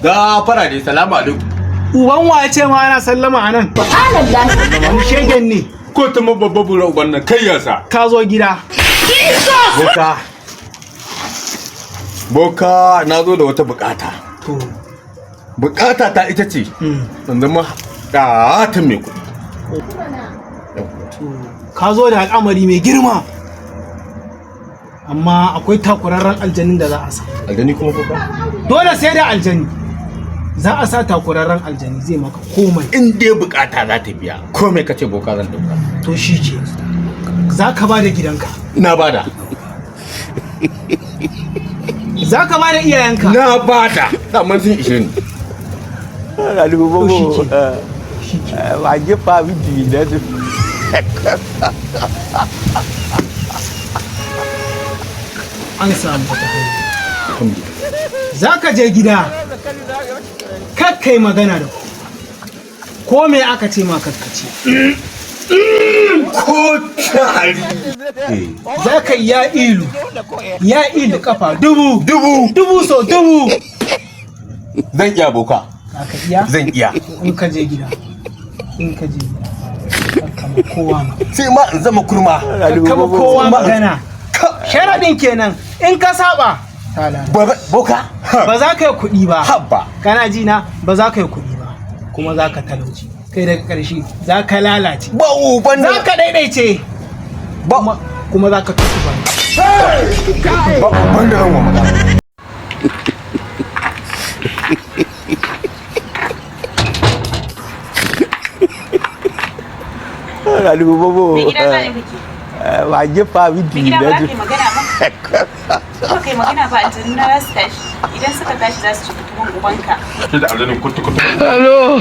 Da fara dai salamu alaikum. Uban wa ce ma ana sallama anan? Subhanallah. Wani shegen ne. Ko ta babba bura uban nan kai yasa. Ka zo gida. Boka na zo da wata bukata. To. Bukata ta ita ce. Yanzu ma ta mai kuɗi. Ka zo da al'amari mai girma. Amma akwai takurarren aljanin da za a sa. Aljani kuma boka? Dole sai da aljani. Za a sa takurarren aljani zai maka komai. In dai bukata za ta biya komai kace boka zan dauka. To shi ke. Za ka ba da gidanka. Na bada. Za ka ba da iyayenka. Na bada. Daman sun ishe ni. Ba gefa miji da su. An samu wata hanya. Za ka je gida. Kakkai magana da ku. Ko me aka ce ma kakkace. Ko tari. Za ka yi ya ilu kafa dubu so dubu. Zan iya boka. Za ka iya? Zan iya. In ka je gida. Kama kowa ma. Sai ma in zama kurma. Kama kowa magana. Sharaɗin kenan in ka saba. Boka? Ba za ka yi kuɗi ba. Habba. Kana ji na ba za ka yi kuɗi ba. Kuma za ka talauci. Kai daga ƙarshe za ka lalace. Ba uban Za ka daidaice. Kuma za ka tuku ba. Ba uban da ran wa magana. Ba gefa miji da su. Kai magana ba aljannu na za su tashi idan suka tashi za su ci kutuban ubanka. Ke da aljanin kutu. Hello.